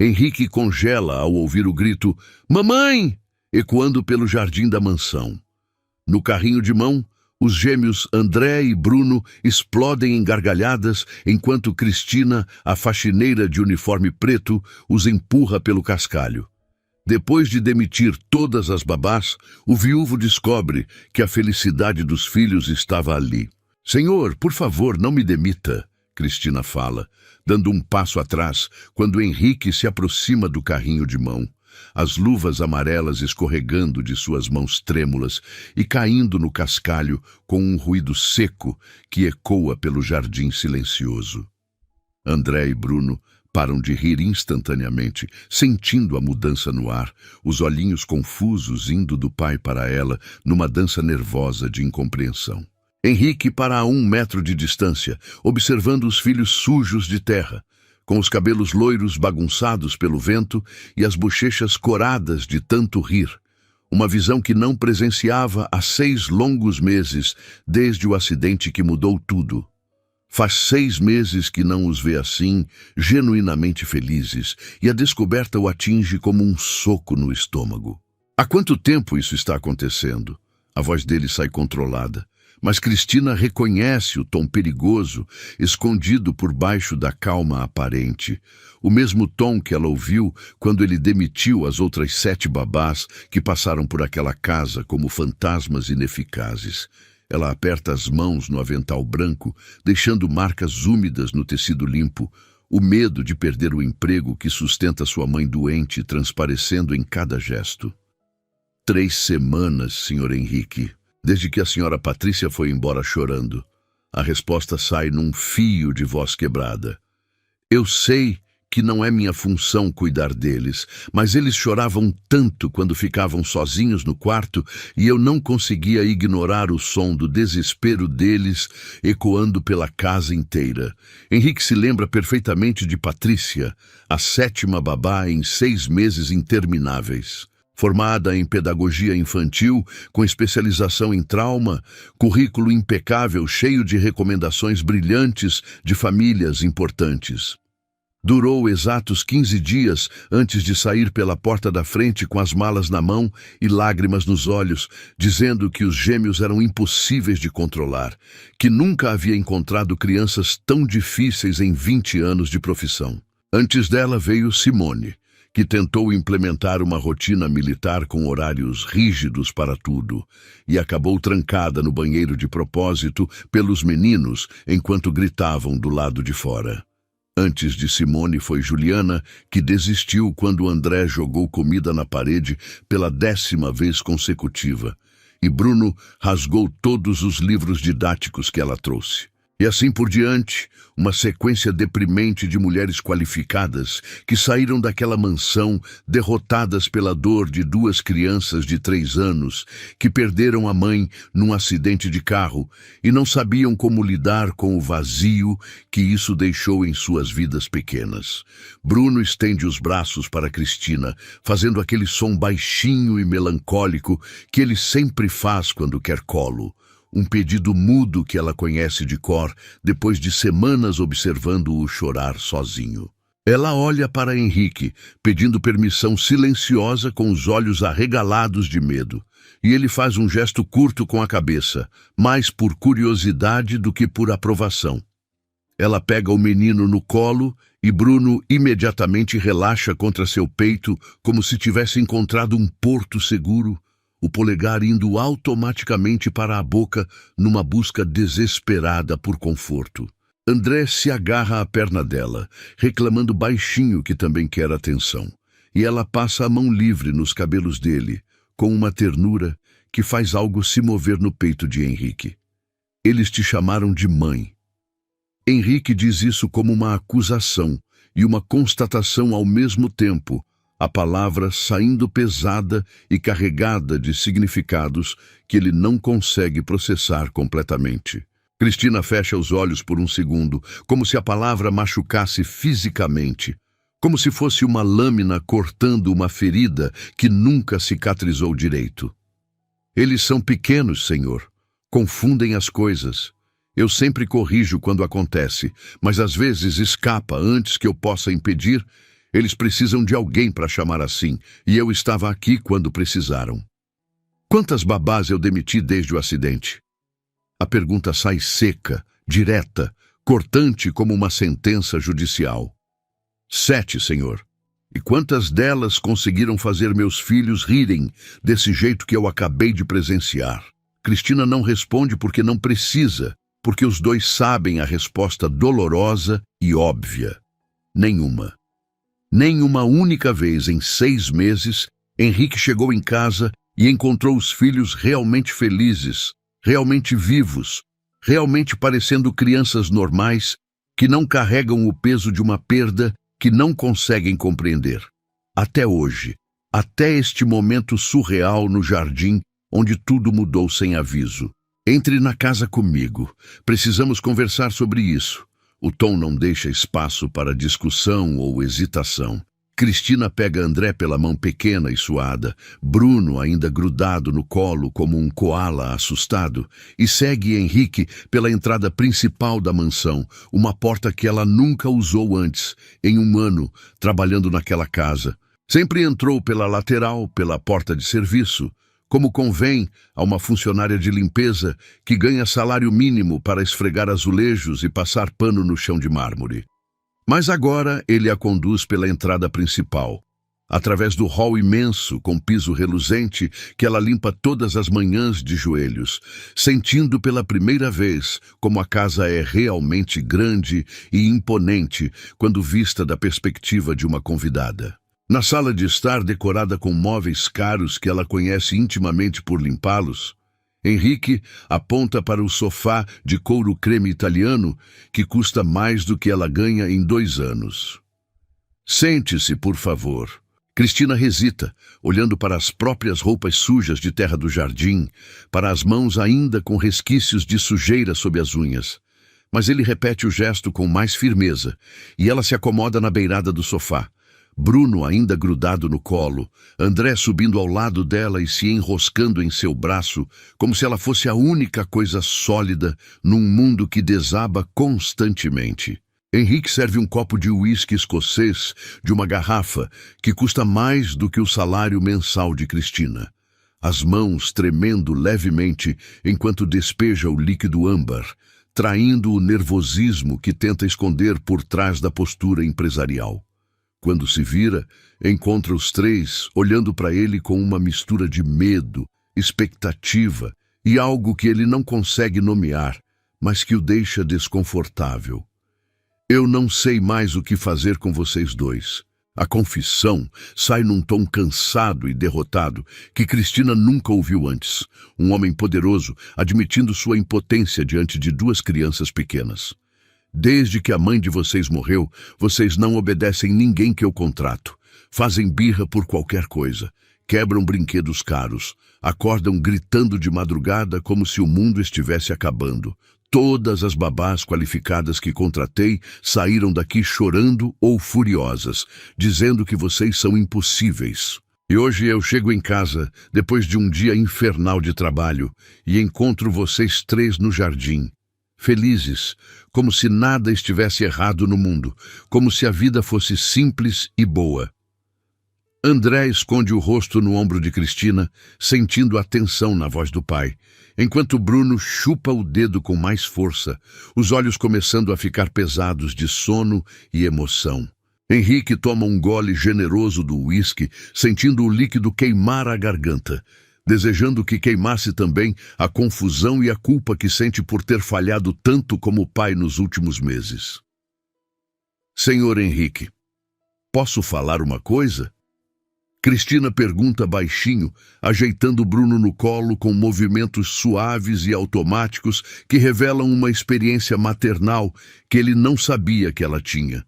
Henrique congela ao ouvir o grito "Mamãe!" ecoando pelo jardim da mansão. No carrinho de mão, os gêmeos André e Bruno explodem em gargalhadas enquanto Cristina, a faxineira de uniforme preto, os empurra pelo cascalho. Depois de demitir todas as babás, o viúvo descobre que a felicidade dos filhos estava ali. "Senhor, por favor, não me demita", Cristina fala, dando um passo atrás quando Henrique se aproxima do carrinho de mão, as luvas amarelas escorregando de suas mãos trêmulas e caindo no cascalho com um ruído seco que ecoa pelo jardim silencioso. André e Bruno param de rir instantaneamente, sentindo a mudança no ar, os olhinhos confusos indo do pai para ela numa dança nervosa de incompreensão. Henrique para a 1 metro de distância, observando os filhos sujos de terra, com os cabelos loiros bagunçados pelo vento e as bochechas coradas de tanto rir. Uma visão que não presenciava há 6 longos meses, desde o acidente que mudou tudo. Faz 6 meses que não os vê assim, genuinamente felizes, e a descoberta o atinge como um soco no estômago. Há quanto tempo isso está acontecendo? A voz dele sai controlada, mas Cristina reconhece o tom perigoso, escondido por baixo da calma aparente. O mesmo tom que ela ouviu quando ele demitiu as outras 7 babás que passaram por aquela casa como fantasmas ineficazes. Ela aperta as mãos no avental branco, deixando marcas úmidas no tecido limpo, o medo de perder o emprego que sustenta sua mãe doente transparecendo em cada gesto. 3 semanas, Sr. Henrique, desde que a Sra. Patrícia foi embora chorando. A resposta sai num fio de voz quebrada. Eu sei que não é minha função cuidar deles, mas eles choravam tanto quando ficavam sozinhos no quarto e eu não conseguia ignorar o som do desespero deles ecoando pela casa inteira. Henrique se lembra perfeitamente de Patrícia, a 7ª babá em 6 meses intermináveis. Formada em pedagogia infantil, com especialização em trauma, currículo impecável cheio de recomendações brilhantes de famílias importantes. Durou exatos 15 dias antes de sair pela porta da frente com as malas na mão e lágrimas nos olhos, dizendo que os gêmeos eram impossíveis de controlar, que nunca havia encontrado crianças tão difíceis em 20 anos de profissão. Antes dela veio Simone, que tentou implementar uma rotina militar com horários rígidos para tudo, e acabou trancada no banheiro de propósito pelos meninos enquanto gritavam do lado de fora. Antes de Simone foi Juliana, que desistiu quando André jogou comida na parede pela 10ª vez consecutiva, e Bruno rasgou todos os livros didáticos que ela trouxe. E assim por diante, uma sequência deprimente de mulheres qualificadas que saíram daquela mansão derrotadas pela dor de 2 crianças de 3 anos que perderam a mãe num acidente de carro e não sabiam como lidar com o vazio que isso deixou em suas vidas pequenas. Bruno estende os braços para Cristina, fazendo aquele som baixinho e melancólico que ele sempre faz quando quer colo. Um pedido mudo que ela conhece de cor, depois de semanas observando-o chorar sozinho. Ela olha para Henrique, pedindo permissão silenciosa com os olhos arregalados de medo. E ele faz um gesto curto com a cabeça, mais por curiosidade do que por aprovação. Ela pega o menino no colo e Bruno imediatamente relaxa contra seu peito como se tivesse encontrado um porto seguro, o polegar indo automaticamente para a boca numa busca desesperada por conforto. André se agarra à perna dela, reclamando baixinho que também quer atenção, e ela passa a mão livre nos cabelos dele, com uma ternura que faz algo se mover no peito de Henrique. Eles te chamaram de mãe. Henrique diz isso como uma acusação e uma constatação ao mesmo tempo, a palavra saindo pesada e carregada de significados que ele não consegue processar completamente. Cristina fecha os olhos por um segundo, como se a palavra machucasse fisicamente, como se fosse uma lâmina cortando uma ferida que nunca cicatrizou direito. Eles são pequenos, Senhor. Confundem as coisas. Eu sempre corrijo quando acontece, mas às vezes escapa antes que eu possa impedir. Eles precisam de alguém para chamar assim, e eu estava aqui quando precisaram. Quantas babás eu demiti desde o acidente? A pergunta sai seca, direta, cortante como uma sentença judicial. 7, senhor. E quantas delas conseguiram fazer meus filhos rirem desse jeito que eu acabei de presenciar? Cristina não responde porque não precisa, porque os dois sabem a resposta dolorosa e óbvia. Nenhuma. Nem uma única vez em 6 meses, Henrique chegou em casa e encontrou os filhos realmente felizes, realmente vivos, realmente parecendo crianças normais que não carregam o peso de uma perda que não conseguem compreender. Até hoje, até este momento surreal no jardim, onde tudo mudou sem aviso. Entre na casa comigo. Precisamos conversar sobre isso. O tom não deixa espaço para discussão ou hesitação. Cristina pega André pela mão pequena e suada, Bruno ainda grudado no colo como um coala assustado, e segue Henrique pela entrada principal da mansão, uma porta que ela nunca usou antes, em um ano, trabalhando naquela casa. Sempre entrou pela lateral, pela porta de serviço, como convém a uma funcionária de limpeza que ganha salário mínimo para esfregar azulejos e passar pano no chão de mármore. Mas agora ele a conduz pela entrada principal, através do hall imenso com piso reluzente que ela limpa todas as manhãs de joelhos, sentindo pela primeira vez como a casa é realmente grande e imponente quando vista da perspectiva de uma convidada. Na sala de estar decorada com móveis caros que ela conhece intimamente por limpá-los, Henrique aponta para o sofá de couro creme italiano que custa mais do que ela ganha em 2 anos. Sente-se, por favor. Cristina hesita, olhando para as próprias roupas sujas de terra do jardim, para as mãos ainda com resquícios de sujeira sob as unhas. Mas ele repete o gesto com mais firmeza, e ela se acomoda na beirada do sofá. Bruno ainda grudado no colo, André subindo ao lado dela e se enroscando em seu braço, como se ela fosse a única coisa sólida num mundo que desaba constantemente. Henrique serve um copo de uísque escocês de uma garrafa que custa mais do que o salário mensal de Cristina. As mãos tremendo levemente enquanto despeja o líquido âmbar, traindo o nervosismo que tenta esconder por trás da postura empresarial. Quando se vira, encontra os 3 olhando para ele com uma mistura de medo, expectativa e algo que ele não consegue nomear, mas que o deixa desconfortável. Eu não sei mais o que fazer com vocês dois. A confissão sai num tom cansado e derrotado que Cristina nunca ouviu antes. Um homem poderoso admitindo sua impotência diante de 2 crianças pequenas. Desde que a mãe de vocês morreu, vocês não obedecem ninguém que eu contrato. Fazem birra por qualquer coisa. Quebram brinquedos caros. Acordam gritando de madrugada como se o mundo estivesse acabando. Todas as babás qualificadas que contratei saíram daqui chorando ou furiosas, dizendo que vocês são impossíveis. E hoje eu chego em casa, depois de um dia infernal de trabalho, e encontro vocês 3 no jardim. Felizes, como se nada estivesse errado no mundo, como se a vida fosse simples e boa. André esconde o rosto no ombro de Cristina, sentindo a tensão na voz do pai, enquanto Bruno chupa o dedo com mais força, os olhos começando a ficar pesados de sono e emoção. Henrique toma um gole generoso do uísque, sentindo o líquido queimar a garganta, desejando que queimasse também a confusão e a culpa que sente por ter falhado tanto como pai nos últimos meses. Senhor Henrique, posso falar uma coisa? Cristina pergunta baixinho, ajeitando Bruno no colo com movimentos suaves e automáticos que revelam uma experiência maternal que ele não sabia que ela tinha.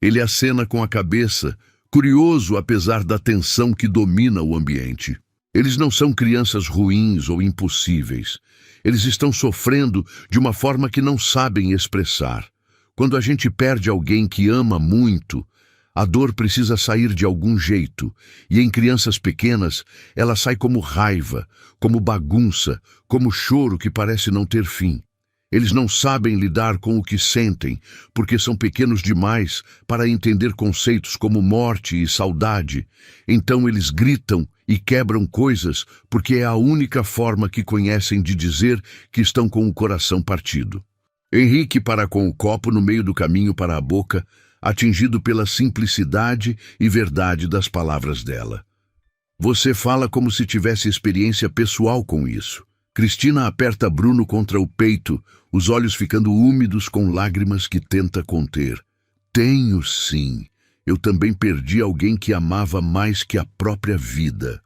Ele acena com a cabeça, curioso apesar da tensão que domina o ambiente. Eles não são crianças ruins ou impossíveis. Eles estão sofrendo de uma forma que não sabem expressar. Quando a gente perde alguém que ama muito, a dor precisa sair de algum jeito, e em crianças pequenas, ela sai como raiva, como bagunça, como choro que parece não ter fim. Eles não sabem lidar com o que sentem, porque são pequenos demais para entender conceitos como morte e saudade. Então eles gritam e quebram coisas, porque é a única forma que conhecem de dizer que estão com o coração partido. Henrique para com o copo no meio do caminho para a boca, atingido pela simplicidade e verdade das palavras dela. Você fala como se tivesse experiência pessoal com isso. Cristina aperta Bruno contra o peito, os olhos ficando úmidos com lágrimas que tenta conter. Tenho sim. Eu também perdi alguém que amava mais que a própria vida.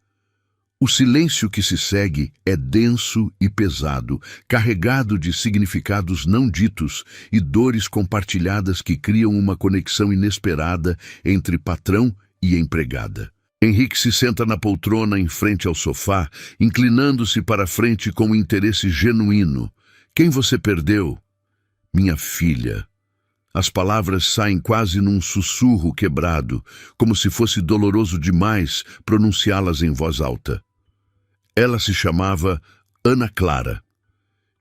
O silêncio que se segue é denso e pesado, carregado de significados não ditos e dores compartilhadas que criam uma conexão inesperada entre patrão e empregada. Henrique se senta na poltrona em frente ao sofá, inclinando-se para frente com interesse genuíno. Quem você perdeu? Minha filha. As palavras saem quase num sussurro quebrado, como se fosse doloroso demais pronunciá-las em voz alta. Ela se chamava Ana Clara.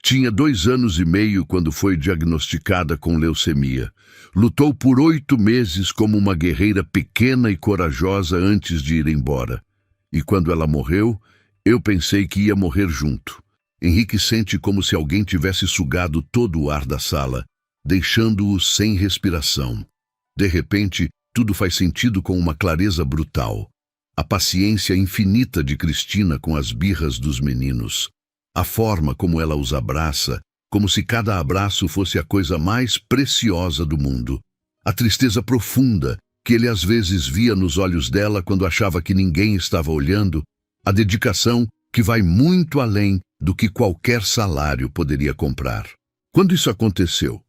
Tinha 2 anos e meio quando foi diagnosticada com leucemia. Lutou por 8 meses como uma guerreira pequena e corajosa antes de ir embora. E quando ela morreu, eu pensei que ia morrer junto. Henrique sente como se alguém tivesse sugado todo o ar da sala, deixando-o sem respiração. De repente, tudo faz sentido com uma clareza brutal. A paciência infinita de Cristina com as birras dos meninos. A forma como ela os abraça, como se cada abraço fosse a coisa mais preciosa do mundo. A tristeza profunda que ele às vezes via nos olhos dela quando achava que ninguém estava olhando. A dedicação que vai muito além do que qualquer salário poderia comprar. Quando isso aconteceu?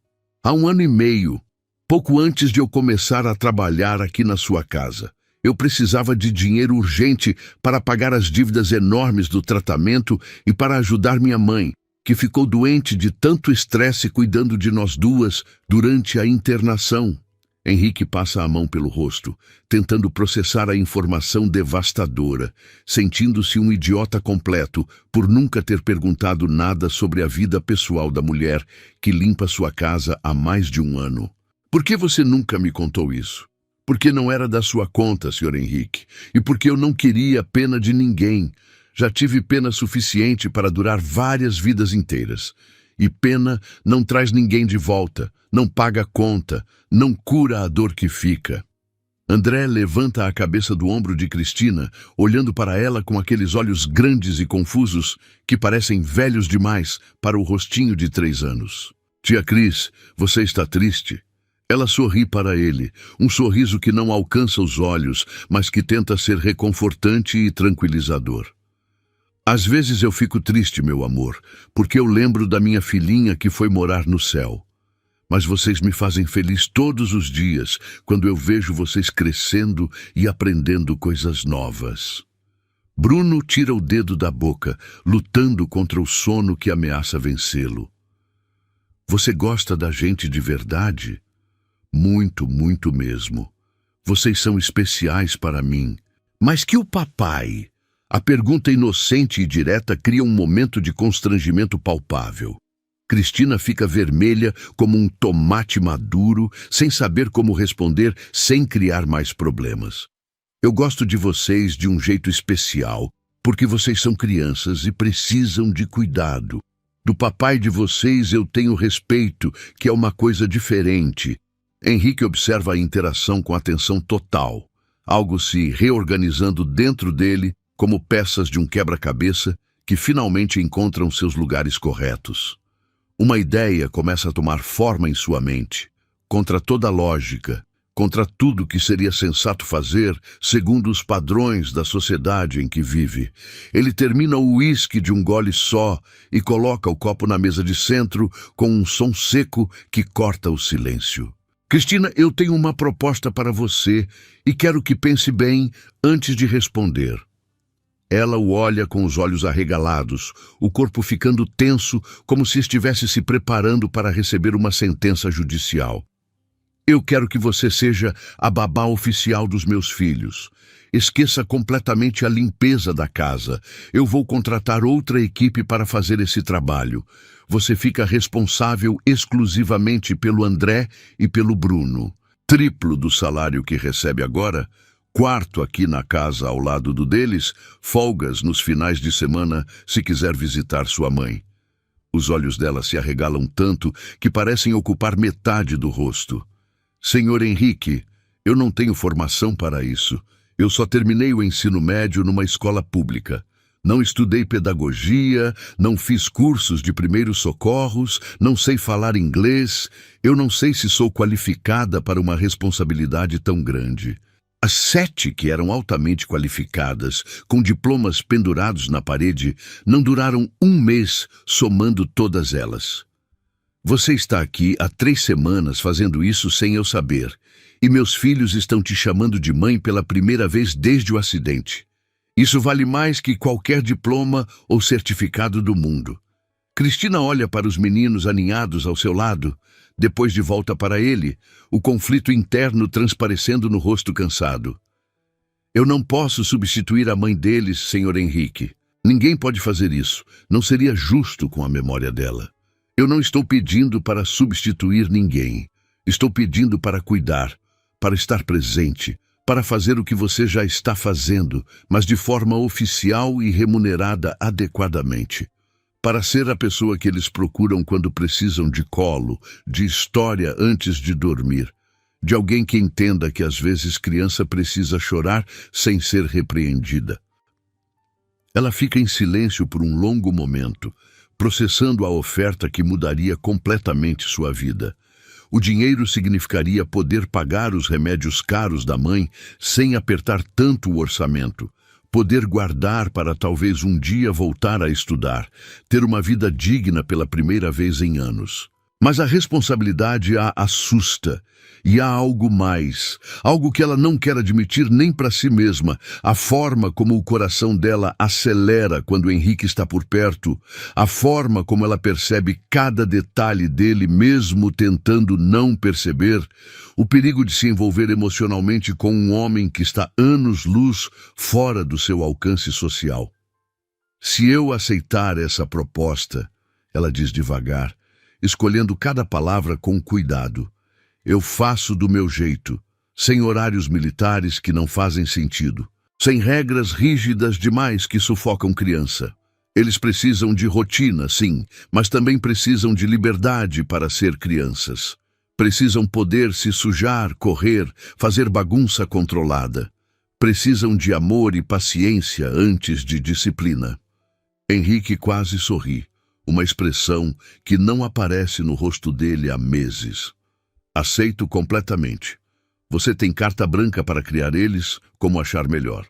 Há 1 ano e meio, pouco antes de eu começar a trabalhar aqui na sua casa. Eu precisava de dinheiro urgente para pagar as dívidas enormes do tratamento e para ajudar minha mãe, que ficou doente de tanto estresse cuidando de nós duas durante a internação. Henrique passa a mão pelo rosto, tentando processar a informação devastadora, sentindo-se um idiota completo por nunca ter perguntado nada sobre a vida pessoal da mulher que limpa sua casa há mais de 1 ano. Por que você nunca me contou isso? Porque não era da sua conta, Sr. Henrique, e porque eu não queria pena de ninguém. Já tive pena suficiente para durar várias vidas inteiras. E pena não traz ninguém de volta, não paga conta, não cura a dor que fica. André levanta a cabeça do ombro de Cristina, olhando para ela com aqueles olhos grandes e confusos que parecem velhos demais para o rostinho de 3 anos. Tia Cris, você está triste? Ela sorri para ele, um sorriso que não alcança os olhos, mas que tenta ser reconfortante e tranquilizador. Às vezes eu fico triste, meu amor, porque eu lembro da minha filhinha que foi morar no céu. Mas vocês me fazem feliz todos os dias, quando eu vejo vocês crescendo e aprendendo coisas novas. Bruno tira o dedo da boca, lutando contra o sono que ameaça vencê-lo. Você gosta da gente de verdade? Muito, muito mesmo. Vocês são especiais para mim. Mas que o papai? A pergunta inocente e direta cria um momento de constrangimento palpável. Cristina fica vermelha como um tomate maduro, sem saber como responder, sem criar mais problemas. Eu gosto de vocês de um jeito especial, porque vocês são crianças e precisam de cuidado. Do papai de vocês eu tenho respeito, que é uma coisa diferente. Henrique observa a interação com atenção total, algo se reorganizando dentro dele como peças de um quebra-cabeça que finalmente encontram seus lugares corretos. Uma ideia começa a tomar forma em sua mente, contra toda lógica, contra tudo que seria sensato fazer segundo os padrões da sociedade em que vive. Ele termina o uísque de um gole só e coloca o copo na mesa de centro com um som seco que corta o silêncio. Cristina, eu tenho uma proposta para você e quero que pense bem antes de responder. Ela o olha com os olhos arregalados, o corpo ficando tenso como se estivesse se preparando para receber uma sentença judicial. Eu quero que você seja a babá oficial dos meus filhos. Esqueça completamente a limpeza da casa. Eu vou contratar outra equipe para fazer esse trabalho. Você fica responsável exclusivamente pelo André e pelo Bruno. Triplo do salário que recebe agora, quarto aqui na casa ao lado do deles, folgas nos finais de semana se quiser visitar sua mãe. Os olhos dela se arregalam tanto que parecem ocupar metade do rosto. Senhor Henrique, eu não tenho formação para isso. Eu só terminei o ensino médio numa escola pública. Não estudei pedagogia, não fiz cursos de primeiros socorros, não sei falar inglês. Eu não sei se sou qualificada para uma responsabilidade tão grande. As 7 que eram altamente qualificadas, com diplomas pendurados na parede, não duraram um mês somando todas elas. Você está aqui há 3 semanas fazendo isso sem eu saber, e meus filhos estão te chamando de mãe pela primeira vez desde o acidente. Isso vale mais que qualquer diploma ou certificado do mundo. Cristina olha para os meninos aninhados ao seu lado, depois de volta para ele, o conflito interno transparecendo no rosto cansado. Eu não posso substituir a mãe deles, Sr. Henrique. Ninguém pode fazer isso. Não seria justo com a memória dela. Eu não estou pedindo para substituir ninguém. Estou pedindo para cuidar, para estar presente, para fazer o que você já está fazendo, mas de forma oficial e remunerada adequadamente. Para ser a pessoa que eles procuram quando precisam de colo, de história antes de dormir, de alguém que entenda que às vezes criança precisa chorar sem ser repreendida. Ela fica em silêncio por um longo momento, processando a oferta que mudaria completamente sua vida. O dinheiro significaria poder pagar os remédios caros da mãe sem apertar tanto o orçamento, poder guardar para talvez um dia voltar a estudar, ter uma vida digna pela primeira vez em anos. Mas a responsabilidade a assusta, e há algo mais, algo que ela não quer admitir nem para si mesma, a forma como o coração dela acelera quando Henrique está por perto, a forma como ela percebe cada detalhe dele mesmo tentando não perceber, o perigo de se envolver emocionalmente com um homem que está anos-luz fora do seu alcance social. Se eu aceitar essa proposta, ela diz devagar, escolhendo cada palavra com cuidado, eu faço do meu jeito, sem horários militares que não fazem sentido, sem regras rígidas demais que sufocam criança. Eles precisam de rotina, sim, mas também precisam de liberdade para ser crianças. Precisam poder se sujar, correr, fazer bagunça controlada. Precisam de amor e paciência antes de disciplina. Henrique quase sorri, uma expressão que não aparece no rosto dele há meses. Aceito completamente. Você tem carta branca para criar eles como achar melhor.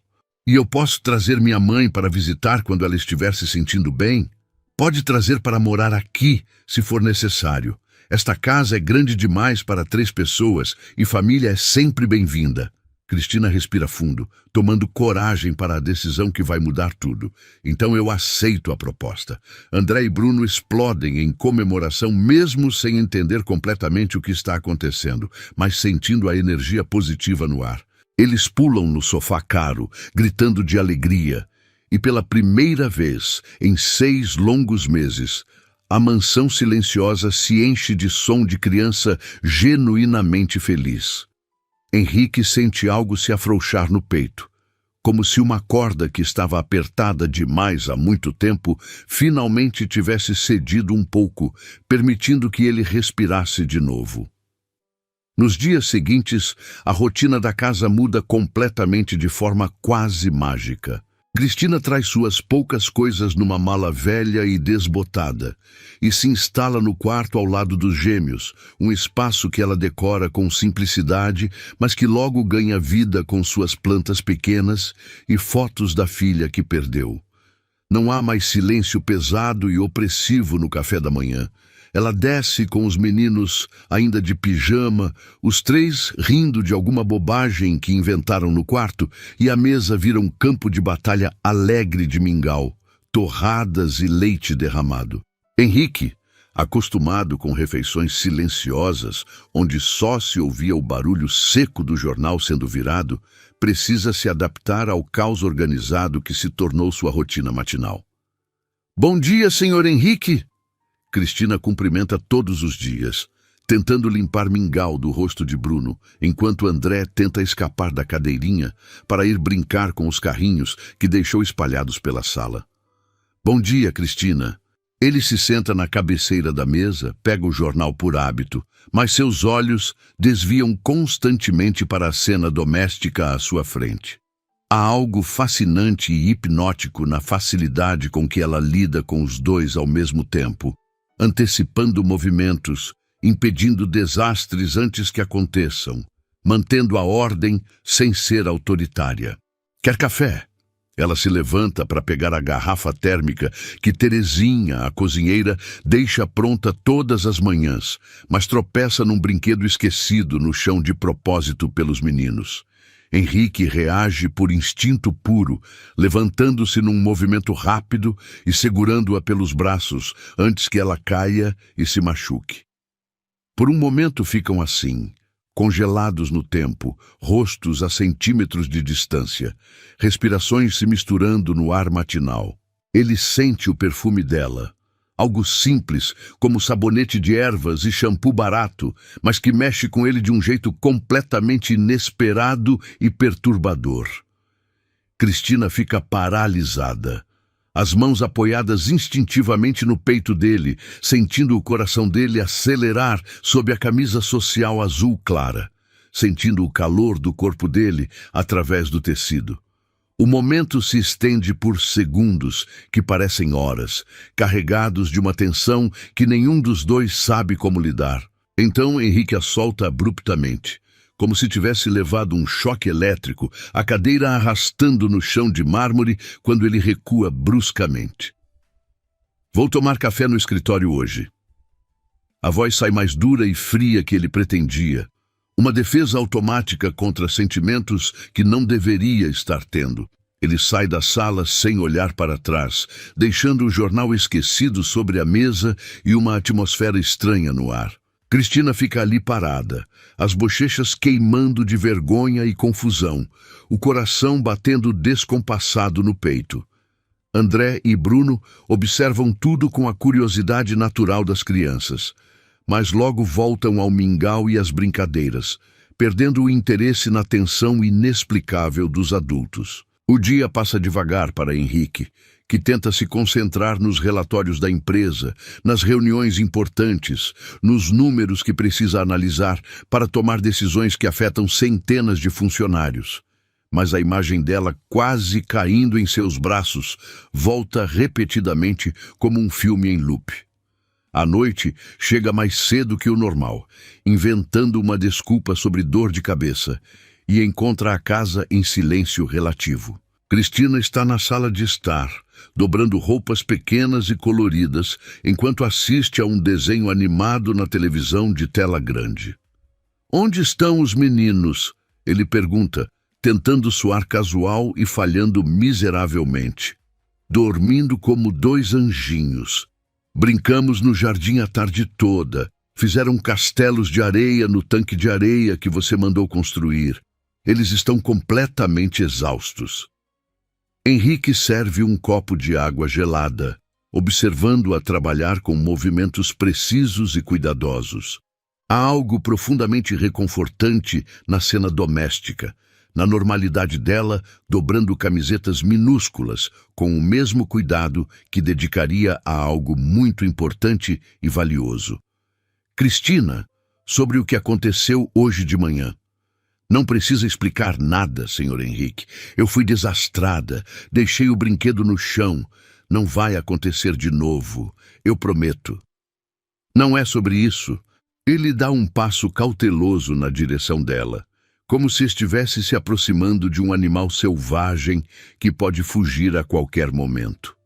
E eu posso trazer minha mãe para visitar quando ela estiver se sentindo bem? Pode trazer para morar aqui, se for necessário. Esta casa é grande demais para 3 pessoas e família é sempre bem-vinda. Cristina respira fundo, tomando coragem para a decisão que vai mudar tudo. Então eu aceito a proposta. André e Bruno explodem em comemoração mesmo sem entender completamente o que está acontecendo, mas sentindo a energia positiva no ar. Eles pulam no sofá caro, gritando de alegria. E pela primeira vez, em 6 longos meses, a mansão silenciosa se enche de som de criança genuinamente feliz. Henrique sente algo se afrouxar no peito, como se uma corda que estava apertada demais há muito tempo finalmente tivesse cedido um pouco, permitindo que ele respirasse de novo. Nos dias seguintes, a rotina da casa muda completamente de forma quase mágica. Cristina traz suas poucas coisas numa mala velha e desbotada e se instala no quarto ao lado dos gêmeos, um espaço que ela decora com simplicidade, mas que logo ganha vida com suas plantas pequenas e fotos da filha que perdeu. Não há mais silêncio pesado e opressivo no café da manhã. Ela desce com os meninos ainda de pijama, os 3 rindo de alguma bobagem que inventaram no quarto, e a mesa vira um campo de batalha alegre de mingau, torradas e leite derramado. Henrique, Acostumado com refeições silenciosas, onde só se ouvia o barulho seco do jornal sendo virado, precisa se adaptar ao caos organizado que se tornou sua rotina matinal. Bom dia, senhor Henrique! Cristina cumprimenta todos os dias, tentando limpar mingau do rosto de Bruno, enquanto André tenta escapar da cadeirinha para ir brincar com os carrinhos que deixou espalhados pela sala. Bom dia, Cristina! Ele se senta na cabeceira da mesa, pega o jornal por hábito, mas seus olhos desviam constantemente para a cena doméstica à sua frente. Há algo fascinante e hipnótico na facilidade com que ela lida com os dois ao mesmo tempo, antecipando movimentos, impedindo desastres antes que aconteçam, mantendo a ordem sem ser autoritária. Quer café? Ela se levanta para pegar a garrafa térmica que Terezinha, a cozinheira, deixa pronta todas as manhãs, mas tropeça num brinquedo esquecido no chão de propósito pelos meninos. Henrique reage por instinto puro, levantando-se num movimento rápido e segurando-a pelos braços antes que ela caia e se machuque. Por um momento ficam assim, congelados no tempo, rostos a centímetros de distância, respirações se misturando no ar matinal. Ele sente o perfume dela, algo simples, como sabonete de ervas e shampoo barato, mas que mexe com ele de um jeito completamente inesperado e perturbador. Cristina fica paralisada, as mãos apoiadas instintivamente no peito dele, sentindo o coração dele acelerar sob a camisa social azul clara, sentindo o calor do corpo dele através do tecido. O momento se estende por segundos, que parecem horas, carregados de uma tensão que nenhum dos dois sabe como lidar. Então Henrique a solta abruptamente, como se tivesse levado um choque elétrico, a cadeira arrastando no chão de mármore quando ele recua bruscamente. Vou tomar café no escritório hoje. A voz sai mais dura e fria que ele pretendia. Uma defesa automática contra sentimentos que não deveria estar tendo. Ele sai da sala sem olhar para trás, deixando o jornal esquecido sobre a mesa e uma atmosfera estranha no ar. Cristina fica ali parada, as bochechas queimando de vergonha e confusão, o coração batendo descompassado no peito. André e Bruno observam tudo com a curiosidade natural das crianças, mas logo voltam ao mingau e às brincadeiras, perdendo o interesse na tensão inexplicável dos adultos. O dia passa devagar para Henrique, que tenta se concentrar nos relatórios da empresa, nas reuniões importantes, nos números que precisa analisar para tomar decisões que afetam centenas de funcionários. Mas a imagem dela quase caindo em seus braços volta repetidamente como um filme em loop. A noite chega mais cedo que o normal, inventando uma desculpa sobre dor de cabeça, e encontra a casa em silêncio relativo. Cristina está na sala de estar, dobrando roupas pequenas e coloridas, enquanto assiste a um desenho animado na televisão de tela grande. Onde estão os meninos? Ele pergunta, tentando soar casual e falhando miseravelmente. Dormindo como dois anjinhos. Brincamos no jardim a tarde toda. Fizeram castelos de areia no tanque de areia que você mandou construir. Eles estão completamente exaustos. Henrique serve um copo de água gelada, observando-a trabalhar com movimentos precisos e cuidadosos. Há algo profundamente reconfortante na cena doméstica, na normalidade dela dobrando camisetas minúsculas com o mesmo cuidado que dedicaria a algo muito importante e valioso. Cristina, sobre o que aconteceu hoje de manhã. Não precisa explicar nada, Sr. Henrique. Eu fui desastrada, deixei o brinquedo no chão. Não vai acontecer de novo, eu prometo. Não é sobre isso. Ele dá um passo cauteloso na direção dela, como se estivesse se aproximando de um animal selvagem que pode fugir a qualquer momento.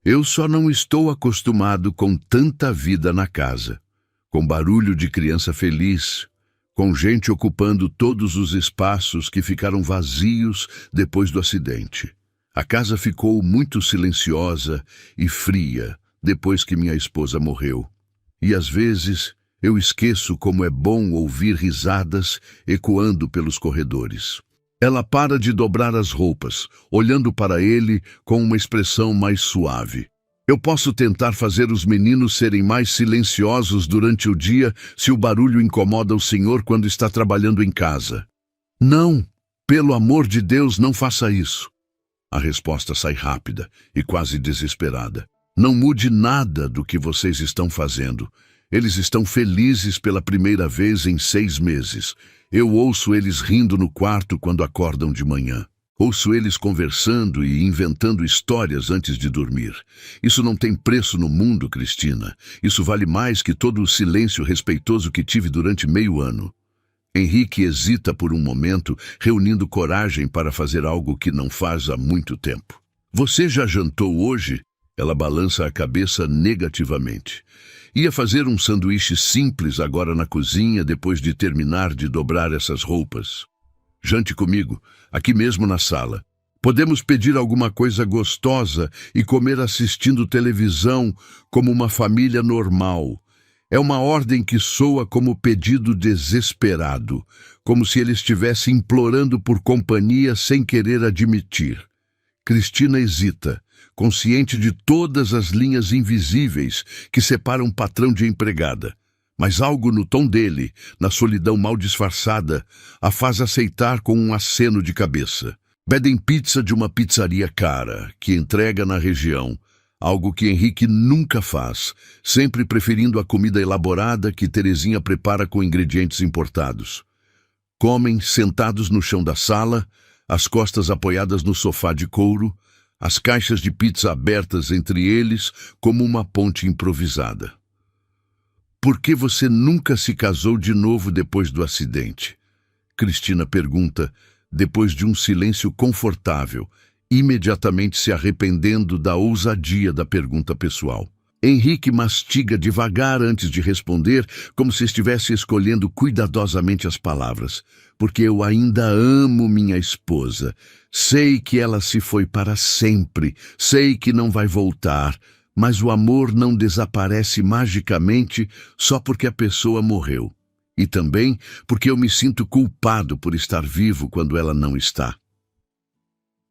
Eu só não estou acostumado com tanta vida na casa, com barulho de criança feliz, com gente ocupando todos os espaços que ficaram vazios depois do acidente. A casa ficou muito silenciosa e fria depois que minha esposa morreu. E às vezes eu esqueço como é bom ouvir risadas ecoando pelos corredores. Ela para de dobrar as roupas, olhando para ele com uma expressão mais suave. Eu posso tentar fazer os meninos serem mais silenciosos durante o dia se o barulho incomoda o senhor quando está trabalhando em casa. Não, pelo amor de Deus, não faça isso. A resposta sai rápida e quase desesperada. Não mude nada do que vocês estão fazendo. Eles estão felizes pela primeira vez em 6 meses. Eu ouço eles rindo no quarto quando acordam de manhã. Ouço eles conversando e inventando histórias antes de dormir. Isso não tem preço no mundo, Cristina. Isso vale mais que todo o silêncio respeitoso que tive durante meio ano. Henrique hesita por um momento, reunindo coragem para fazer algo que não faz há muito tempo. Você já jantou hoje? Ela balança a cabeça negativamente. Ia fazer um sanduíche simples agora na cozinha depois de terminar de dobrar essas roupas. Jante comigo, aqui mesmo na sala. Podemos pedir alguma coisa gostosa e comer assistindo televisão como uma família normal. É uma ordem que soa como pedido desesperado, como se ele estivesse implorando por companhia sem querer admitir. Cristina hesita, consciente de todas as linhas invisíveis que separam patrão de empregada. Mas algo no tom dele, na solidão mal disfarçada, a faz aceitar com um aceno de cabeça. Pedem pizza de uma pizzaria cara, que entrega na região, algo que Henrique nunca faz, sempre preferindo a comida elaborada que Terezinha prepara com ingredientes importados. Comem sentados no chão da sala, as costas apoiadas no sofá de couro, as caixas de pizza abertas entre eles como uma ponte improvisada. Por que você nunca se casou de novo depois do acidente? Cristina pergunta, depois de um silêncio confortável, imediatamente se arrependendo da ousadia da pergunta pessoal. Henrique mastiga devagar antes de responder, como se estivesse escolhendo cuidadosamente as palavras. Porque eu ainda amo minha esposa. Sei que ela se foi para sempre. Sei que não vai voltar. Mas o amor não desaparece magicamente só porque a pessoa morreu. E também porque eu me sinto culpado por estar vivo quando ela não está.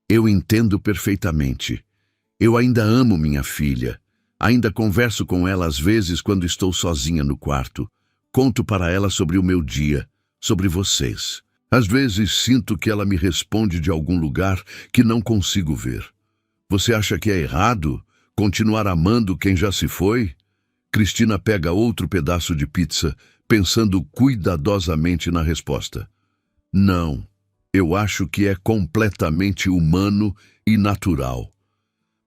Eu entendo perfeitamente. Eu ainda amo minha filha. Ainda converso com ela às vezes quando estou sozinha no quarto. Conto para ela sobre o meu dia, sobre vocês. Às vezes sinto que ela me responde de algum lugar que não consigo ver. Você acha que é errado continuar amando quem já se foi? Cristina pega outro pedaço de pizza, pensando cuidadosamente na resposta. Não, eu acho que é completamente humano e natural.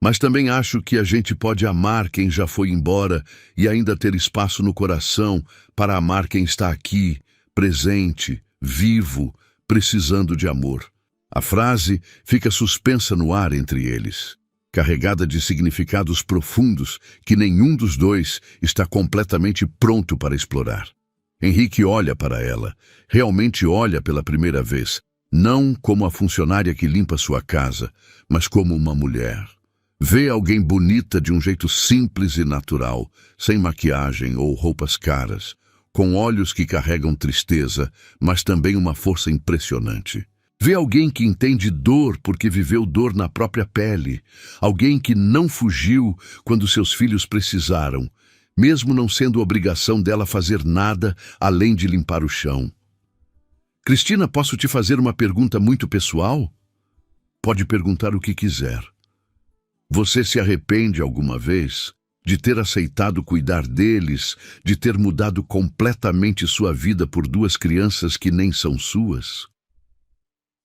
Mas também acho que a gente pode amar quem já foi embora e ainda ter espaço no coração para amar quem está aqui, presente, vivo, precisando de amor. A frase fica suspensa no ar entre eles, carregada de significados profundos que nenhum dos dois está completamente pronto para explorar. Henrique olha para ela, realmente olha pela primeira vez, não como a funcionária que limpa sua casa, mas como uma mulher. Vê alguém bonita de um jeito simples e natural, sem maquiagem ou roupas caras, com olhos que carregam tristeza, mas também uma força impressionante. Vê alguém que entende dor porque viveu dor na própria pele, alguém que não fugiu quando seus filhos precisaram, mesmo não sendo obrigação dela fazer nada além de limpar o chão. Cristina, posso te fazer uma pergunta muito pessoal? Pode perguntar o que quiser. Você se arrepende alguma vez de ter aceitado cuidar deles, de ter mudado completamente sua vida por 2 crianças que nem são suas?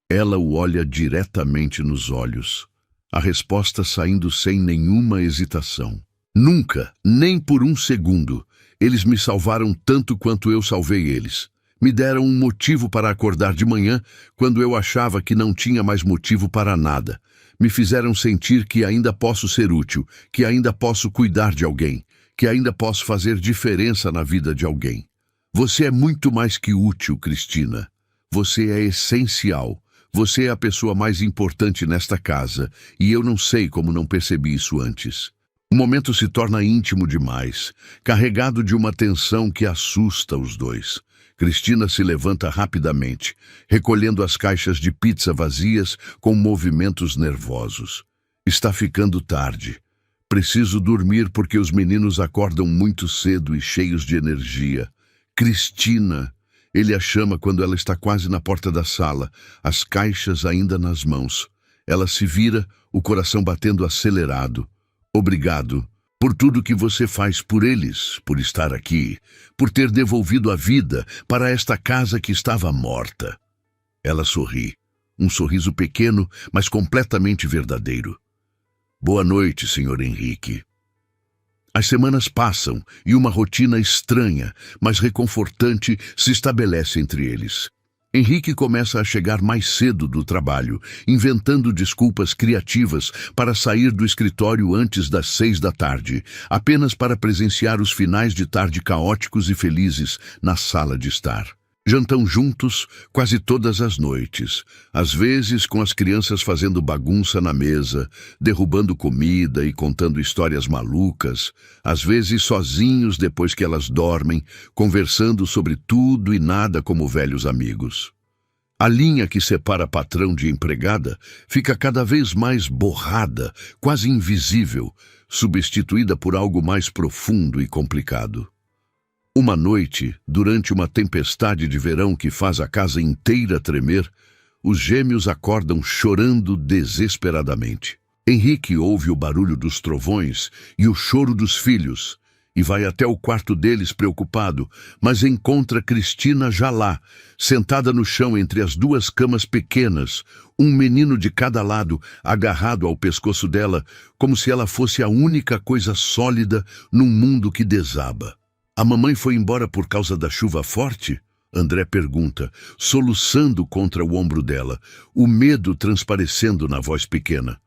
Ela o olha diretamente nos olhos, a resposta saindo sem nenhuma hesitação. Nunca, nem por um segundo, eles me salvaram tanto quanto eu salvei eles. Me deram um motivo para acordar de manhã quando eu achava que não tinha mais motivo para nada. Me fizeram sentir que ainda posso ser útil, que ainda posso cuidar de alguém, que ainda posso fazer diferença na vida de alguém. Você é muito mais que útil, Cristina. Você é essencial. Você é a pessoa mais importante nesta casa, e eu não sei como não percebi isso antes. O momento se torna íntimo demais, carregado de uma tensão que assusta os dois. Cristina se levanta rapidamente, recolhendo as caixas de pizza vazias com movimentos nervosos. Está ficando tarde. Preciso dormir porque os meninos acordam muito cedo e cheios de energia. Cristina! Ele a chama quando ela está quase na porta da sala, as caixas ainda nas mãos. Ela se vira, o coração batendo acelerado. Obrigado por tudo que você faz por eles, por estar aqui, por ter devolvido a vida para esta casa que estava morta. Ela sorri, um sorriso pequeno, mas completamente verdadeiro. Boa noite, Sr. Henrique. As semanas passam e uma rotina estranha, mas reconfortante, se estabelece entre eles. Henrique começa a chegar mais cedo do trabalho, inventando desculpas criativas para sair do escritório antes das 6 da tarde, apenas para presenciar os finais de tarde caóticos e felizes na sala de estar. Jantam juntos quase todas as noites, às vezes com as crianças fazendo bagunça na mesa, derrubando comida e contando histórias malucas, às vezes sozinhos depois que elas dormem, conversando sobre tudo e nada como velhos amigos. A linha que separa patrão de empregada fica cada vez mais borrada, quase invisível, substituída por algo mais profundo e complicado. Uma noite, durante uma tempestade de verão que faz a casa inteira tremer, os gêmeos acordam chorando desesperadamente. Henrique ouve o barulho dos trovões e o choro dos filhos, e vai até o quarto deles preocupado, mas encontra Cristina já lá, sentada no chão entre as duas camas pequenas, um menino de cada lado agarrado ao pescoço dela, como se ela fosse a única coisa sólida num mundo que desaba. A mamãe foi embora por causa da chuva forte? André pergunta, soluçando contra o ombro dela, o medo transparecendo na voz pequena.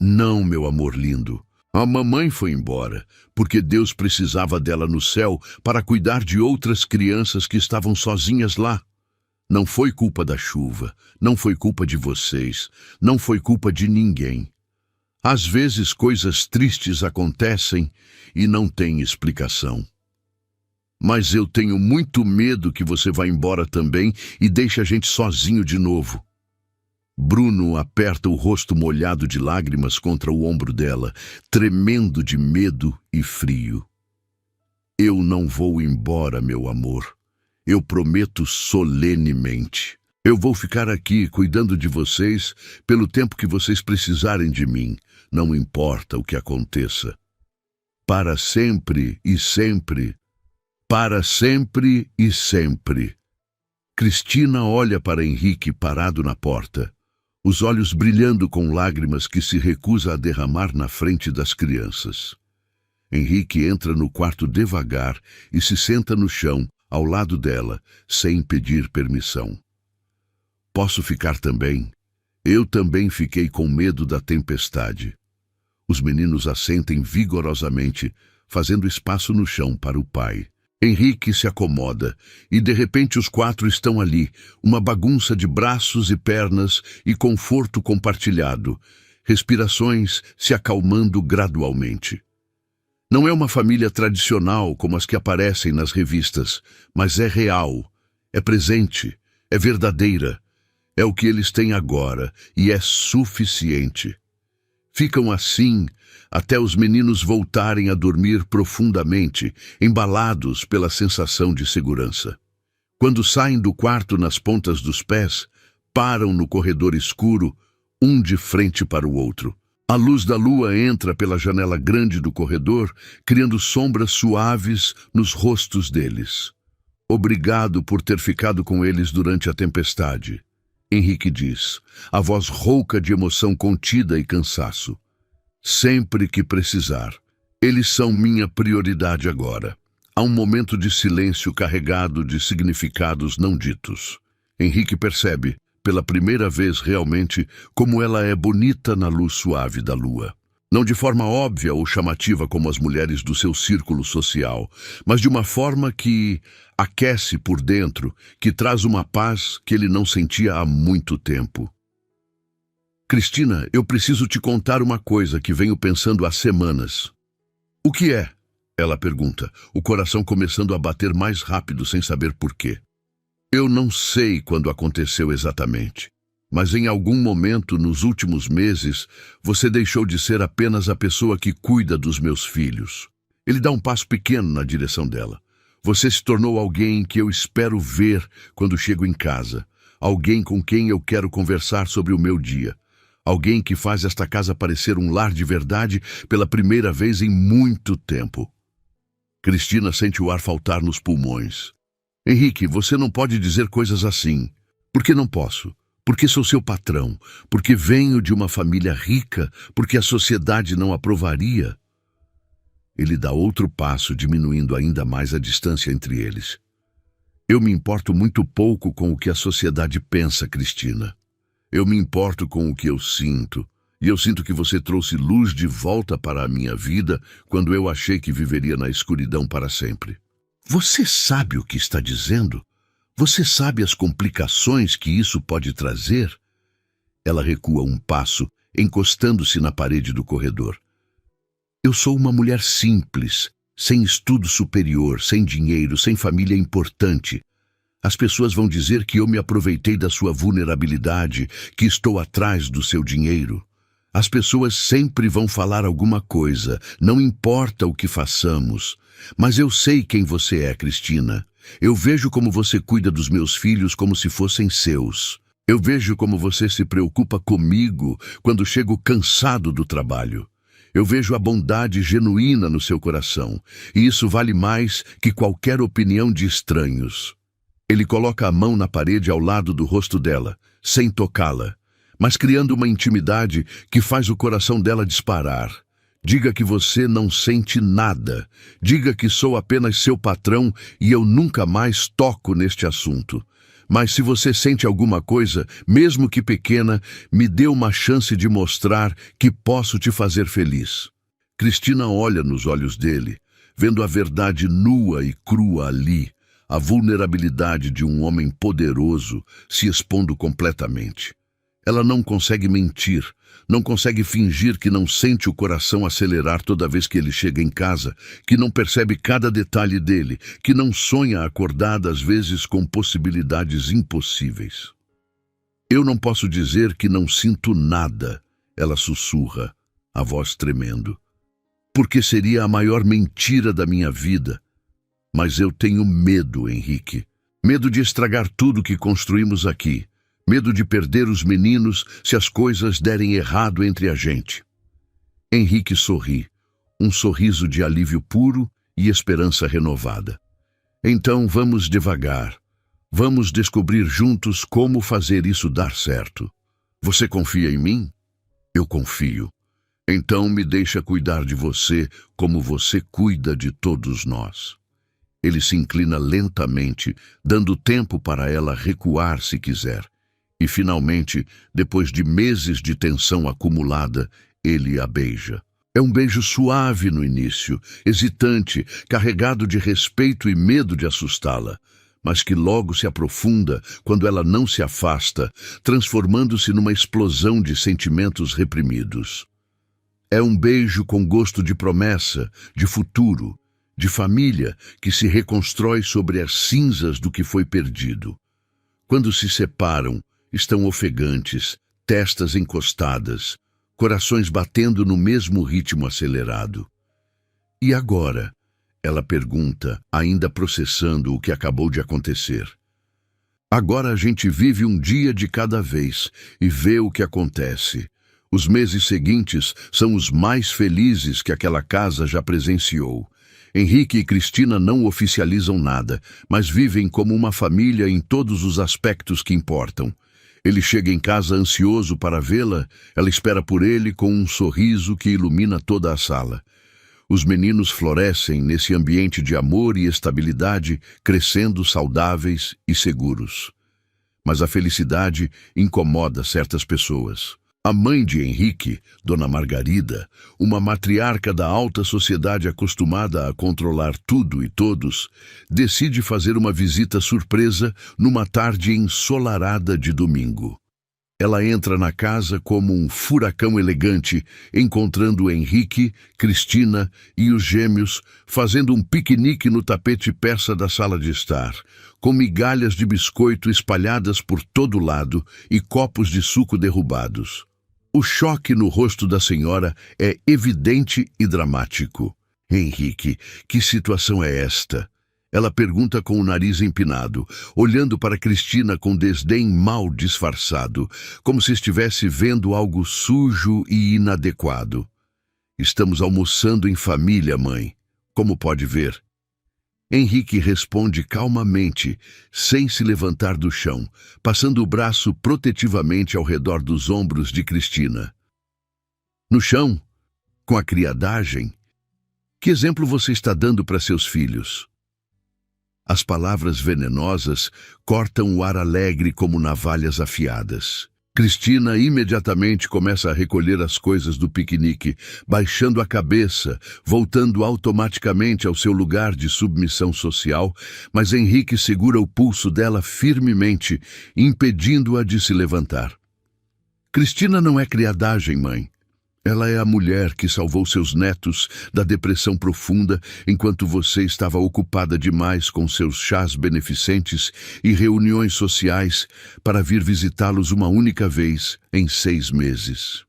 Não, meu amor lindo. A mamãe foi embora, porque Deus precisava dela no céu para cuidar de outras crianças que estavam sozinhas lá. Não foi culpa da chuva, não foi culpa de vocês, não foi culpa de ninguém. Às vezes coisas tristes acontecem e não tem explicação. Mas eu tenho muito medo que você vá embora também e deixe a gente sozinho de novo. Bruno aperta o rosto molhado de lágrimas contra o ombro dela, tremendo de medo e frio. Eu não vou embora, meu amor. Eu prometo solenemente. Eu vou ficar aqui cuidando de vocês pelo tempo que vocês precisarem de mim, não importa o que aconteça. Para sempre e sempre. Para sempre e sempre. Cristina olha para Henrique parado na porta, os olhos brilhando com lágrimas que se recusa a derramar na frente das crianças. Henrique entra no quarto devagar e se senta no chão, ao lado dela, sem pedir permissão. Posso ficar também? Eu também fiquei com medo da tempestade. Os meninos assentem vigorosamente, fazendo espaço no chão para o pai. Henrique se acomoda, e de repente os quatro estão ali, uma bagunça de braços e pernas e conforto compartilhado, respirações se acalmando gradualmente. Não é uma família tradicional como as que aparecem nas revistas, mas é real, é presente, é verdadeira, é o que eles têm agora e é suficiente. Ficam assim até os meninos voltarem a dormir profundamente, embalados pela sensação de segurança. Quando saem do quarto nas pontas dos pés, param no corredor escuro, um de frente para o outro. A luz da lua entra pela janela grande do corredor, criando sombras suaves nos rostos deles. Obrigado por ter ficado com eles durante a tempestade, Henrique diz, a voz rouca de emoção contida e cansaço. Sempre que precisar. Eles são minha prioridade agora. Há um momento de silêncio carregado de significados não ditos. Henrique percebe, pela primeira vez realmente, como ela é bonita na luz suave da lua. Não de forma óbvia ou chamativa como as mulheres do seu círculo social, mas de uma forma que aquece por dentro, que traz uma paz que ele não sentia há muito tempo. Cristina, eu preciso te contar uma coisa que venho pensando há semanas. O que é? Ela pergunta, o coração começando a bater mais rápido sem saber por quê. Eu não sei quando aconteceu exatamente, mas em algum momento nos últimos meses, você deixou de ser apenas a pessoa que cuida dos meus filhos. Ele dá um passo pequeno na direção dela. Você se tornou alguém que eu espero ver quando chego em casa. Alguém com quem eu quero conversar sobre o meu dia. Alguém que faz esta casa parecer um lar de verdade pela primeira vez em muito tempo. Cristina sente o ar faltar nos pulmões. Henrique, você não pode dizer coisas assim. Por que não posso? Porque sou seu patrão. Porque venho de uma família rica. Porque a sociedade não aprovaria. Ele dá outro passo, diminuindo ainda mais a distância entre eles. Eu me importo muito pouco com o que a sociedade pensa, Cristina. Eu me importo com o que eu sinto. E eu sinto que você trouxe luz de volta para a minha vida quando eu achei que viveria na escuridão para sempre. Você sabe o que está dizendo? Você sabe as complicações que isso pode trazer? Ela recua um passo, encostando-se na parede do corredor. Eu sou uma mulher simples, sem estudo superior, sem dinheiro, sem família importante. As pessoas vão dizer que eu me aproveitei da sua vulnerabilidade, que estou atrás do seu dinheiro. As pessoas sempre vão falar alguma coisa, não importa o que façamos. Mas eu sei quem você é, Cristina. Eu vejo como você cuida dos meus filhos como se fossem seus. Eu vejo como você se preocupa comigo quando chego cansado do trabalho. Eu vejo a bondade genuína no seu coração, e isso vale mais que qualquer opinião de estranhos. Ele coloca a mão na parede ao lado do rosto dela, sem tocá-la, mas criando uma intimidade que faz o coração dela disparar. Diga que você não sente nada. Diga que sou apenas seu patrão e eu nunca mais toco neste assunto. Mas se você sente alguma coisa, mesmo que pequena, me dê uma chance de mostrar que posso te fazer feliz. Cristina olha nos olhos dele, vendo a verdade nua e crua ali, a vulnerabilidade de um homem poderoso se expondo completamente. Ela não consegue mentir, não consegue fingir que não sente o coração acelerar toda vez que ele chega em casa, que não percebe cada detalhe dele, que não sonha acordada às vezes com possibilidades impossíveis. Eu não posso dizer que não sinto nada, ela sussurra, a voz tremendo, porque seria a maior mentira da minha vida. Mas eu tenho medo, Henrique, medo de estragar tudo que construímos aqui. Medo de perder os meninos se as coisas derem errado entre a gente. Henrique sorri, um sorriso de alívio puro e esperança renovada. Então vamos devagar. Vamos descobrir juntos como fazer isso dar certo. Você confia em mim? Eu confio. Então me deixa cuidar de você como você cuida de todos nós. Ele se inclina lentamente, dando tempo para ela recuar se quiser. E, finalmente, depois de meses de tensão acumulada, ele a beija. É um beijo suave no início, hesitante, carregado de respeito e medo de assustá-la, mas que logo se aprofunda quando ela não se afasta, transformando-se numa explosão de sentimentos reprimidos. É um beijo com gosto de promessa, de futuro, de família que se reconstrói sobre as cinzas do que foi perdido. Quando se separam, estão ofegantes, testas encostadas, corações batendo no mesmo ritmo acelerado. E agora? Ela pergunta, ainda processando o que acabou de acontecer. Agora a gente vive um dia de cada vez e vê o que acontece. Os meses seguintes são os mais felizes que aquela casa já presenciou. Henrique e Cristina não oficializam nada, mas vivem como uma família em todos os aspectos que importam. Ele chega em casa ansioso para vê-la, ela espera por ele com um sorriso que ilumina toda a sala. Os meninos florescem nesse ambiente de amor e estabilidade, crescendo saudáveis e seguros. Mas a felicidade incomoda certas pessoas. A mãe de Henrique, Dona Margarida, uma matriarca da alta sociedade acostumada a controlar tudo e todos, decide fazer uma visita surpresa numa tarde ensolarada de domingo. Ela entra na casa como um furacão elegante, encontrando Henrique, Cristina e os gêmeos fazendo um piquenique no tapete persa da sala de estar, com migalhas de biscoito espalhadas por todo lado e copos de suco derrubados. O choque no rosto da senhora é evidente e dramático. Henrique, que situação é esta? Ela pergunta com o nariz empinado, olhando para Cristina com desdém mal disfarçado, como se estivesse vendo algo sujo e inadequado. Estamos almoçando em família, mãe. Como pode ver? Henrique responde calmamente, sem se levantar do chão, passando o braço protetivamente ao redor dos ombros de Cristina. No chão, com a criadagem, que exemplo você está dando para seus filhos? As palavras venenosas cortam o ar alegre como navalhas afiadas. Cristina imediatamente começa a recolher as coisas do piquenique, baixando a cabeça, voltando automaticamente ao seu lugar de submissão social, mas Henrique segura o pulso dela firmemente, impedindo-a de se levantar. Cristina não é criadagem, mãe. Ela é a mulher que salvou seus netos da depressão profunda enquanto você estava ocupada demais com seus chás beneficentes e reuniões sociais para vir visitá-los uma única vez em 6 meses.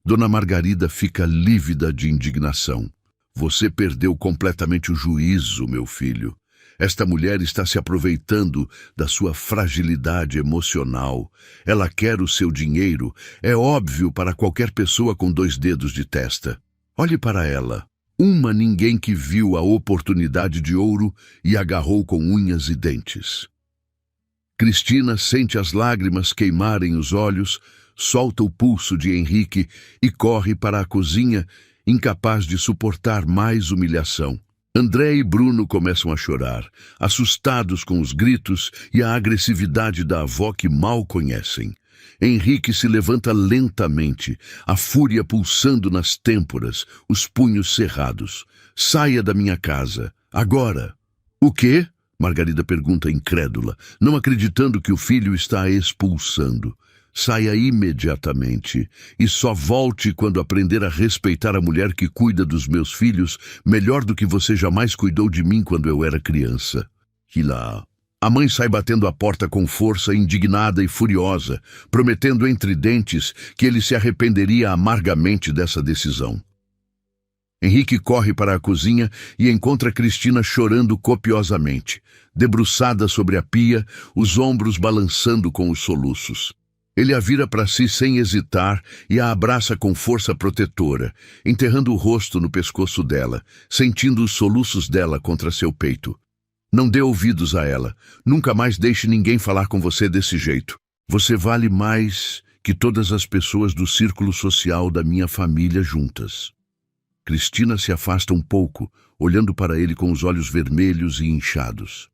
Dona Margarida fica lívida de indignação. Você perdeu completamente o juízo, meu filho. Esta mulher está se aproveitando da sua fragilidade emocional. Ela quer o seu dinheiro. É óbvio para qualquer pessoa com 2 dedos de testa. Olhe para ela. Uma ninguém que viu a oportunidade de ouro e agarrou com unhas e dentes. Cristina sente as lágrimas queimarem os olhos, solta o pulso de Henrique e corre para a cozinha, incapaz de suportar mais humilhação. André e Bruno começam a chorar, assustados com os gritos e a agressividade da avó que mal conhecem. Henrique se levanta lentamente, a fúria pulsando nas têmporas, os punhos cerrados. Saia da minha casa, agora. O quê? Margarida pergunta incrédula, não acreditando que o filho está a expulsando. Saia imediatamente e só volte quando aprender a respeitar a mulher que cuida dos meus filhos melhor do que você jamais cuidou de mim quando eu era criança. E lá, a mãe sai batendo a porta com força, indignada e furiosa, prometendo entre dentes que ele se arrependeria amargamente dessa decisão. Henrique corre para a cozinha e encontra Cristina chorando copiosamente, debruçada sobre a pia, os ombros balançando com os soluços. Ele a vira para si sem hesitar e a abraça com força protetora, enterrando o rosto no pescoço dela, sentindo os soluços dela contra seu peito. Não dê ouvidos a ela. Nunca mais deixe ninguém falar com você desse jeito. Você vale mais que todas as pessoas do círculo social da minha família juntas. Cristina se afasta um pouco, olhando para ele com os olhos vermelhos e inchados.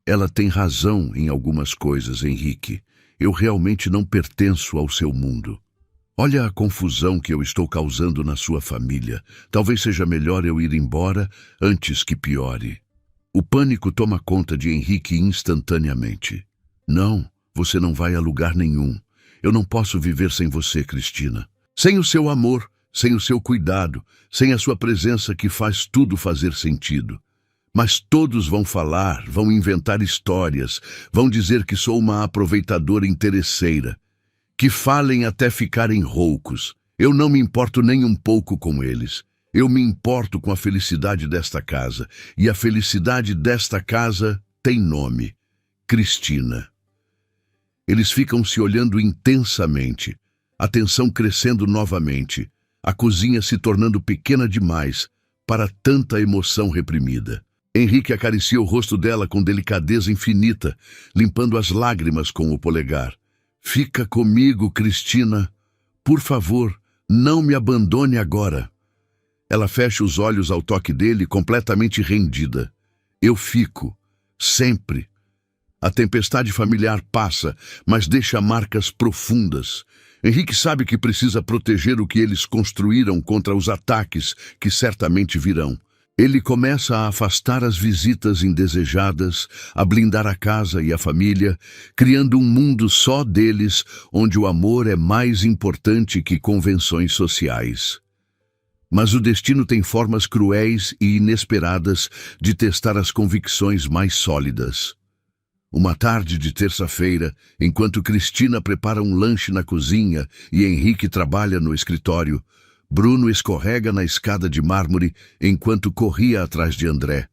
Ela tem razão em algumas coisas, Henrique. Eu realmente não pertenço ao seu mundo. Olha a confusão que eu estou causando na sua família. Talvez seja melhor eu ir embora antes que piore. O pânico toma conta de Henrique instantaneamente. Não, você não vai a lugar nenhum. Eu não posso viver sem você, Cristina. Sem o seu amor, sem o seu cuidado, sem a sua presença que faz tudo fazer sentido. Mas todos vão falar, vão inventar histórias, vão dizer que sou uma aproveitadora interesseira. Que falem até ficarem roucos. Eu não me importo nem um pouco com eles. Eu me importo com a felicidade desta casa. E a felicidade desta casa tem nome: Cristina. Eles ficam se olhando intensamente, a tensão crescendo novamente, a cozinha se tornando pequena demais para tanta emoção reprimida. Henrique acaricia o rosto dela com delicadeza infinita, limpando as lágrimas com o polegar. Fica comigo, Cristina. Por favor, não me abandone agora. Ela fecha os olhos ao toque dele, completamente rendida. Eu fico, sempre. A tempestade familiar passa, mas deixa marcas profundas. Henrique sabe que precisa proteger o que eles construíram contra os ataques que certamente virão. Ele começa a afastar as visitas indesejadas, a blindar a casa e a família, criando um mundo só deles, onde o amor é mais importante que convenções sociais. Mas o destino tem formas cruéis e inesperadas de testar as convicções mais sólidas. Uma tarde de terça-feira, enquanto Cristina prepara um lanche na cozinha e Henrique trabalha no escritório, Bruno escorrega na escada de mármore enquanto corria atrás de André.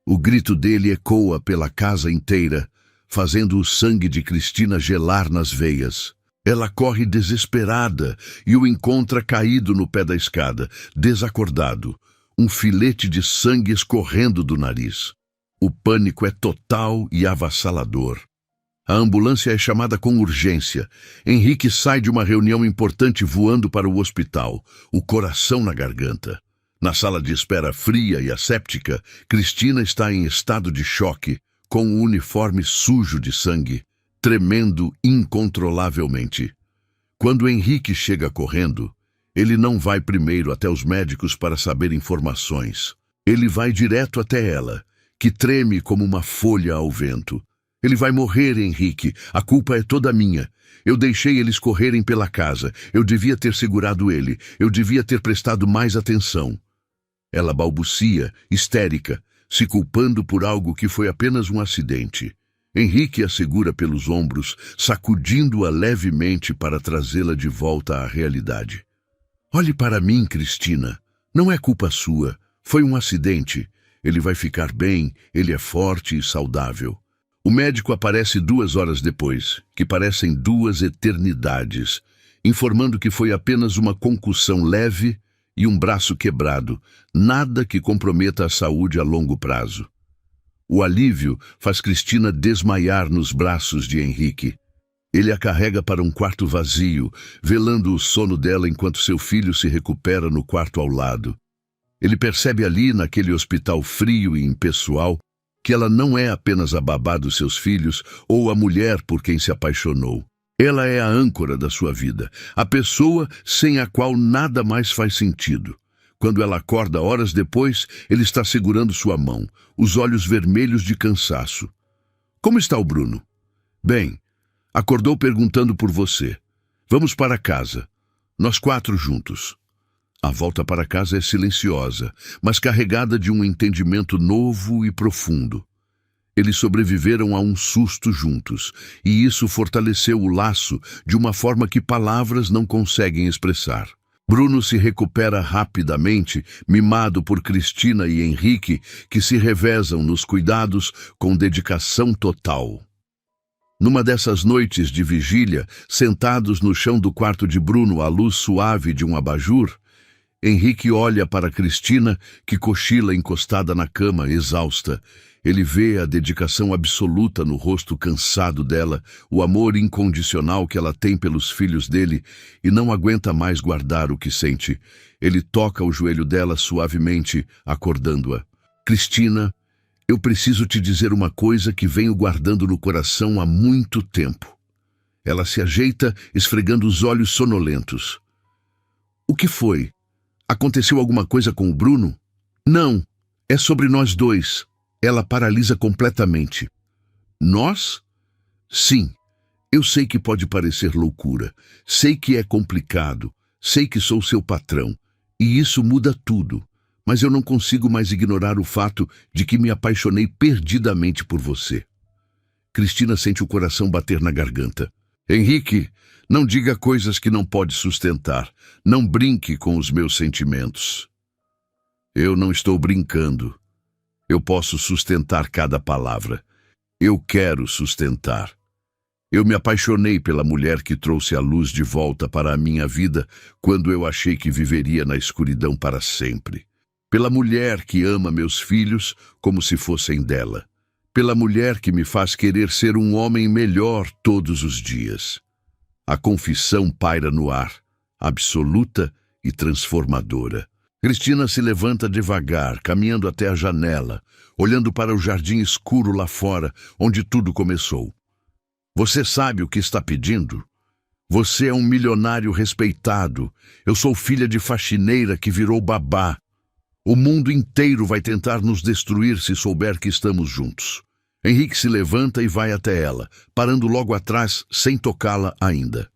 O grito dele ecoa pela casa inteira, fazendo o sangue de Cristina gelar nas veias. Ela corre desesperada e o encontra caído no pé da escada, desacordado, um filete de sangue escorrendo do nariz. O pânico é total e avassalador. A ambulância é chamada com urgência. Henrique sai de uma reunião importante voando para o hospital, o coração na garganta. Na sala de espera fria e asséptica, Cristina está em estado de choque, com o uniforme sujo de sangue, tremendo incontrolavelmente. Quando Henrique chega correndo, ele não vai primeiro até os médicos para saber informações. Ele vai direto até ela, que treme como uma folha ao vento. Ele vai morrer, Henrique. A culpa é toda minha. Eu deixei eles correrem pela casa. Eu devia ter segurado ele. Eu devia ter prestado mais atenção. Ela balbucia, histérica, se culpando por algo que foi apenas um acidente. Henrique a segura pelos ombros, sacudindo-a levemente para trazê-la de volta à realidade. Olhe para mim, Cristina. Não é culpa sua. Foi um acidente. Ele vai ficar bem. Ele é forte e saudável. O médico aparece 2 horas depois, que parecem 2 eternidades, informando que foi apenas uma concussão leve e um braço quebrado, nada que comprometa a saúde a longo prazo. O alívio faz Cristina desmaiar nos braços de Henrique. Ele a carrega para um quarto vazio, velando o sono dela enquanto seu filho se recupera no quarto ao lado. Ele percebe ali, naquele hospital frio e impessoal, que ela não é apenas a babá dos seus filhos ou a mulher por quem se apaixonou. Ela é a âncora da sua vida, a pessoa sem a qual nada mais faz sentido. Quando ela acorda horas depois, ele está segurando sua mão, os olhos vermelhos de cansaço. Como está o Bruno? Bem, acordou perguntando por você. Vamos para casa. Nós 4 juntos. A volta para casa é silenciosa, mas carregada de um entendimento novo e profundo. Eles sobreviveram a um susto juntos, e isso fortaleceu o laço de uma forma que palavras não conseguem expressar. Bruno se recupera rapidamente, mimado por Cristina e Henrique, que se revezam nos cuidados com dedicação total. Numa dessas noites de vigília, sentados no chão do quarto de Bruno à luz suave de um abajur, Henrique olha para Cristina, que cochila encostada na cama, exausta. Ele vê a dedicação absoluta no rosto cansado dela, o amor incondicional que ela tem pelos filhos dele, e não aguenta mais guardar o que sente. Ele toca o joelho dela suavemente, acordando-a. Cristina, eu preciso te dizer uma coisa que venho guardando no coração há muito tempo. Ela se ajeita, esfregando os olhos sonolentos. O que foi? Aconteceu alguma coisa com o Bruno? Não, é sobre nós 2. Ela paralisa completamente. Nós? Sim, eu sei que pode parecer loucura. Sei que é complicado. Sei que sou seu patrão. E isso muda tudo. Mas eu não consigo mais ignorar o fato de que me apaixonei perdidamente por você. Cristina sente o coração bater na garganta. Henrique, não diga coisas que não pode sustentar. Não brinque com os meus sentimentos. Eu não estou brincando. Eu posso sustentar cada palavra. Eu quero sustentar. Eu me apaixonei pela mulher que trouxe a luz de volta para a minha vida quando eu achei que viveria na escuridão para sempre. Pela mulher que ama meus filhos como se fossem dela. Pela mulher que me faz querer ser um homem melhor todos os dias. A confissão paira no ar, absoluta e transformadora. Cristina se levanta devagar, caminhando até a janela, olhando para o jardim escuro lá fora, onde tudo começou. Você sabe o que está pedindo? Você é um milionário respeitado. Eu sou filha de faxineira que virou babá. O mundo inteiro vai tentar nos destruir se souber que estamos juntos. Henrique se levanta e vai até ela, parando logo atrás sem tocá-la ainda.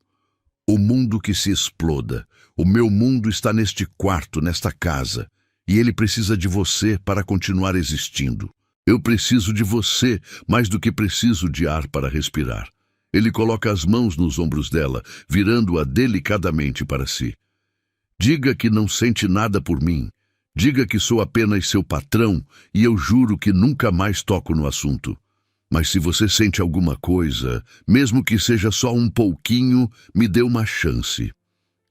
O mundo que se exploda. O meu mundo está neste quarto, nesta casa. E ele precisa de você para continuar existindo. Eu preciso de você mais do que preciso de ar para respirar. Ele coloca as mãos nos ombros dela, virando-a delicadamente para si. Diga que não sente nada por mim. Diga que sou apenas seu patrão e eu juro que nunca mais toco no assunto. Mas se você sente alguma coisa, mesmo que seja só um pouquinho, me dê uma chance.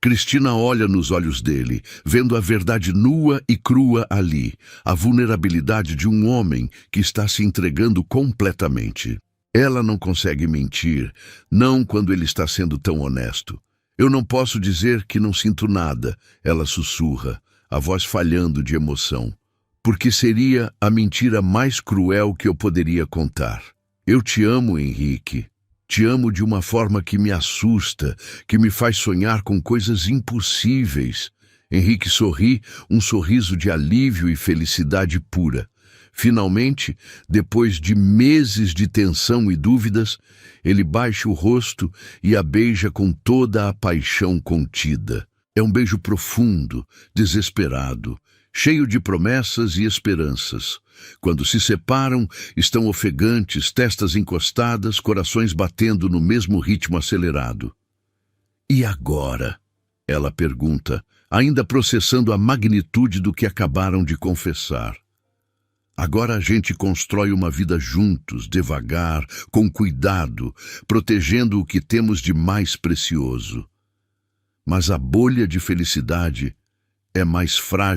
Cristina olha nos olhos dele, vendo a verdade nua e crua ali, a vulnerabilidade de um homem que está se entregando completamente. Ela não consegue mentir, não quando ele está sendo tão honesto. Eu não posso dizer que não sinto nada, ela sussurra, a voz falhando de emoção, porque seria a mentira mais cruel que eu poderia contar. Eu te amo, Henrique. Te amo de uma forma que me assusta, que me faz sonhar com coisas impossíveis. Henrique sorri, um sorriso de alívio e felicidade pura. Finalmente, depois de meses de tensão e dúvidas, ele baixa o rosto e a beija com toda a paixão contida. É um beijo profundo, desesperado, cheio de promessas e esperanças. Quando se separam, estão ofegantes, testas encostadas, corações batendo no mesmo ritmo acelerado. E agora? Ela pergunta, ainda processando a magnitude do que acabaram de confessar. Agora a gente constrói uma vida juntos, devagar, com cuidado, protegendo o que temos de mais precioso. Mas a bolha de felicidade é mais frágil